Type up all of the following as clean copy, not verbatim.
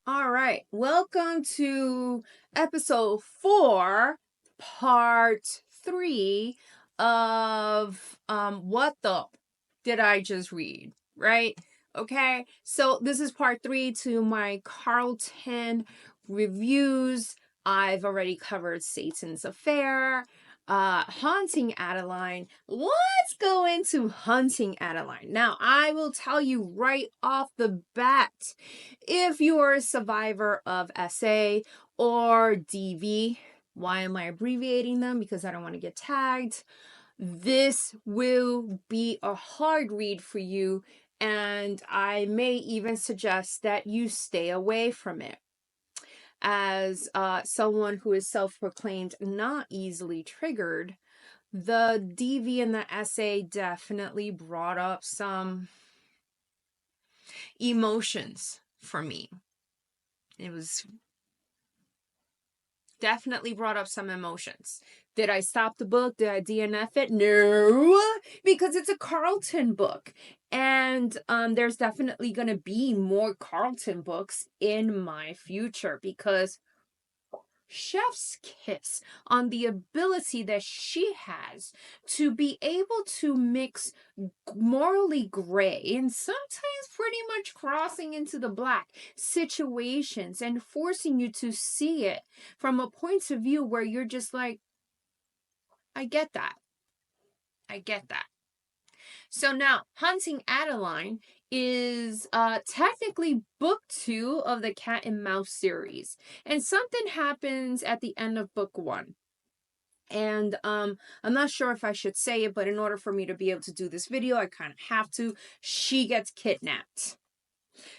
All right. Welcome to episode 4, part 3 of What the Did I Just Read? Right? Okay. So this is part 3 to my Carlton reviews. I've already covered Satan's Affair, Haunting Adeline. Let's go into Hunting Adeline. Now, I will tell you right off the bat, if you are a survivor of SA or DV, why am I abbreviating them? Because I don't want to get tagged. This will be a hard read for you, and I may even suggest that you stay away from it. As someone who is self-proclaimed not easily triggered, the DV and the SA definitely brought up some emotions for me. It was definitely brought up some emotions. Did I stop the book? Did I DNF it? No, because it's a Carlton book. And there's definitely going to be more Carlton books in my future because chef's kiss on the ability that she has to be able to mix morally gray and sometimes pretty much crossing into the black situations and forcing you to see it from a point of view where you're just like, I get that. I get that. So now, Hunting Adeline is technically book 2 of the Cat and Mouse series. And something happens at the end of book 1. And I'm not sure if I should say it, but in order for me to be able to do this video, I kind of have to. She gets kidnapped.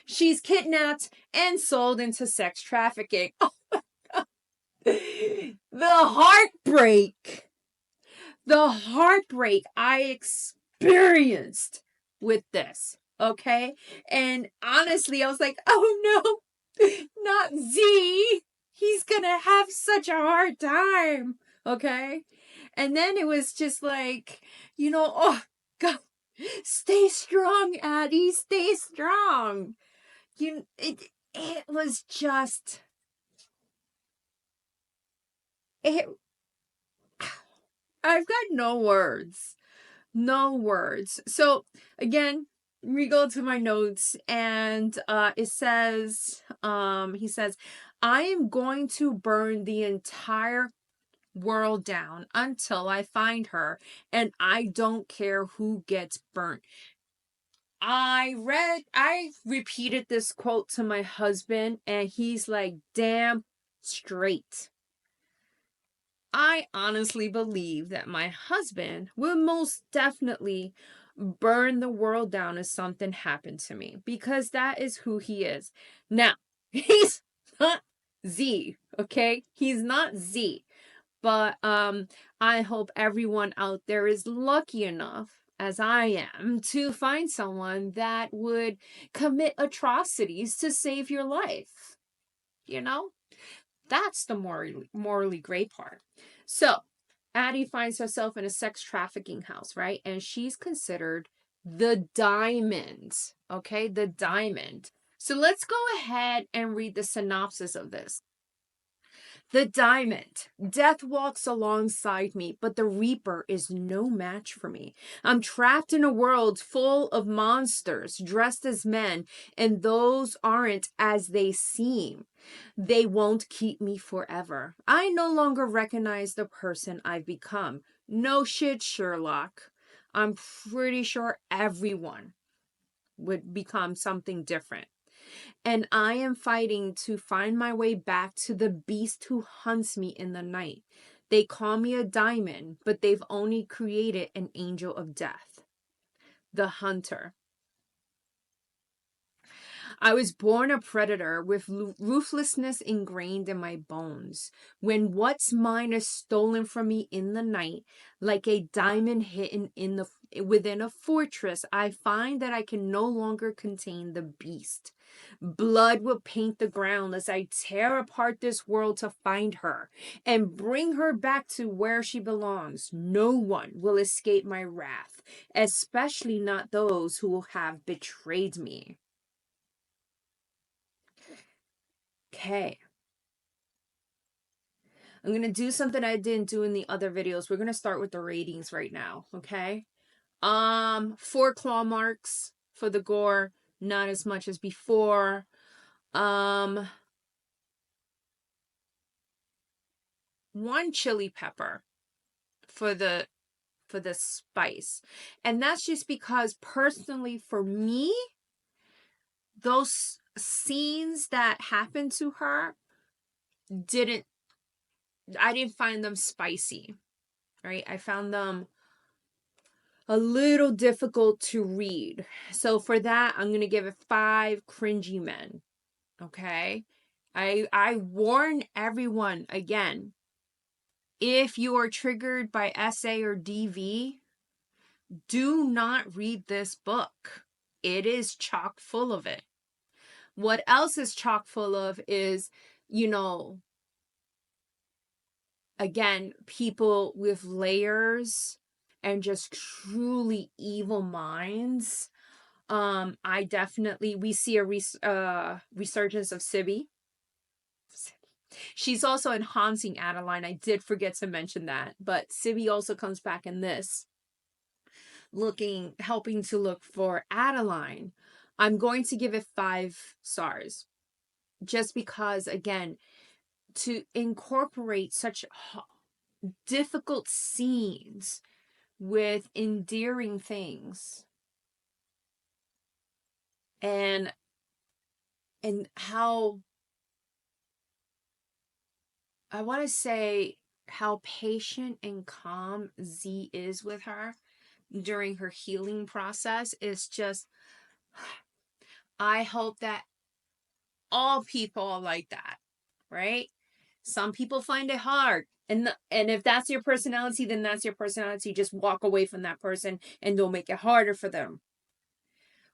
She's kidnapped and sold into sex trafficking. Oh my God. The heartbreak. The heartbreak I experienced with this. Okay? And honestly, I was like, oh no, not Z. He's gonna have such a hard time. Okay? And then it was just like, oh God, stay strong, Addie, stay strong. It was just it I've got no words. No words. So again, we go to my notes and it says he says, I am going to burn the entire world down until I find her, and I don't care who gets burnt. I repeated this quote to my husband, and he's like, damn straight. I honestly believe that my husband will most definitely burn the world down if something happened to me, because that is who he is. Now, he's not Z, okay? He's not Z. But I hope everyone out there is lucky enough, as I am, to find someone that would commit atrocities to save your life. You know? That's the morally great part. So, Addie finds herself in a sex trafficking house, right? And she's considered the diamond, okay? The diamond. So let's go ahead and read the synopsis of this. The diamond. Death walks alongside me, but the reaper is no match for me. I'm trapped in a world full of monsters dressed as men, and those aren't as they seem. They won't keep me forever. I no longer recognize the person I've become. No shit, Sherlock. I'm pretty sure everyone would become something different. And I am fighting to find my way back to the beast who hunts me in the night. They call me a diamond, but they've only created an angel of death. The hunter. I was born a predator with ruthlessness ingrained in my bones. When what's mine is stolen from me in the night, like a diamond hidden within a fortress, I find that I can no longer contain the beast. Blood will paint the ground as I tear apart this world to find her and bring her back to where she belongs. No one will escape my wrath, especially not those who have betrayed me. Okay. I'm going to do something I didn't do in the other videos. We're going to start with the ratings right now, okay? 4 claw marks for the gore, not as much as before. 1 chili pepper for the spice. And that's just because personally for me, those scenes that happened to her I didn't find them spicy, right? I found them a little difficult to read. So for that, I'm going to give it 5 cringy men. Okay? I warn everyone again, if you are triggered by SA or DV, do not read this book. It is chock full of it. What else is chock full of is, again, people with layers and just truly evil minds. We see a resurgence of Sibby. She's also in Haunting Adeline. I did forget to mention that, but Sibby also comes back in this, helping to look for Adeline. I'm going to give it 5 stars, just because, again, to incorporate such difficult scenes with endearing things, and how, I want to say, how patient and calm Z is with her during her healing process is just, I hope that all people are like that, right? Some people find it hard. And if that's your personality, then that's your personality. Just walk away from that person and don't make it harder for them.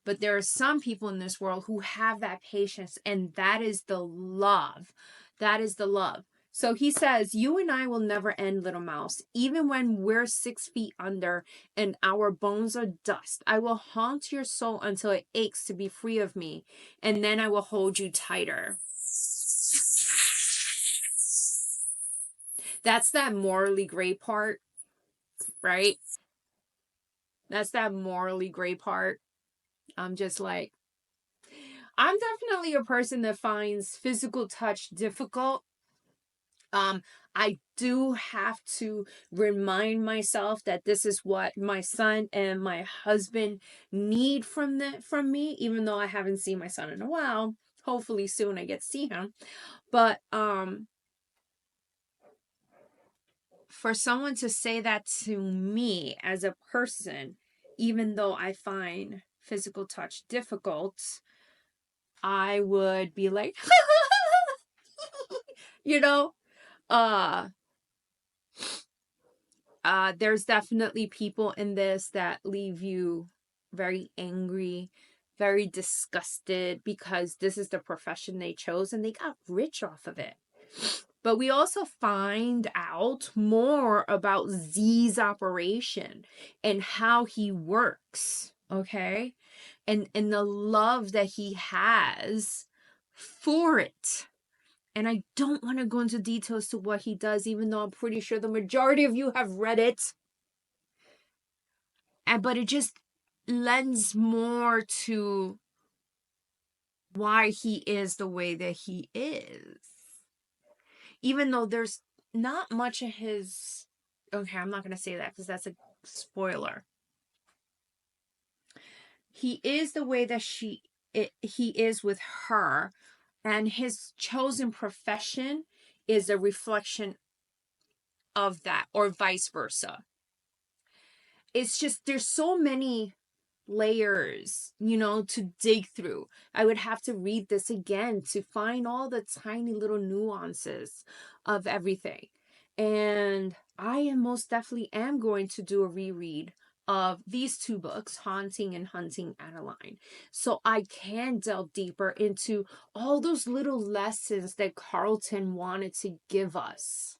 But there are some people in this world who have that patience, and that is the love. That is the love. So he says, you and I will never end, little mouse. Even when we're 6 feet under and our bones are dust, I will haunt your soul until it aches to be free of me. And then I will hold you tighter. That's that morally gray part, right? That's that morally gray part. I'm just like, I'm definitely a person that finds physical touch difficult. I do have to remind myself that this is what my son and my husband need from me, even though I haven't seen my son in a while. Hopefully soon I get to see him. But for someone to say that to me as a person, even though I find physical touch difficult, I would be like, you know, there's definitely people in this that leave you very angry, very disgusted, because this is the profession they chose and they got rich off of it. But we also find out more about Z's operation and how he works, okay? And the love that he has for it. And I don't want to go into details to what he does, even though I'm pretty sure the majority of you have read it. But it just lends more to why he is the way that he is. Even though there's not much of his... Okay, I'm not going to say that because that's a spoiler. He is the way that he is with her, and his chosen profession is a reflection of that, or vice versa. It's just, there's so many layers, to dig through. I would have to read this again to find all the tiny little nuances of everything. And I am most definitely going to do a reread of these 2 books, Haunting and Hunting Adeline, so I can delve deeper into all those little lessons that Carlton wanted to give us.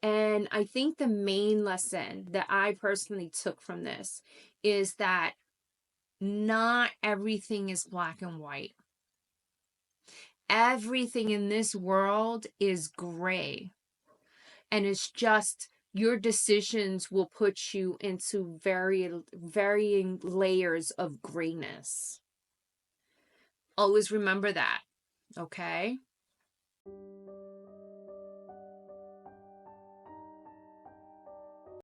And I think the main lesson that I personally took from this is that not everything is black and white. everything in this world is gray. And it's just your decisions will put you into varying layers of grayness. Always remember that, okay?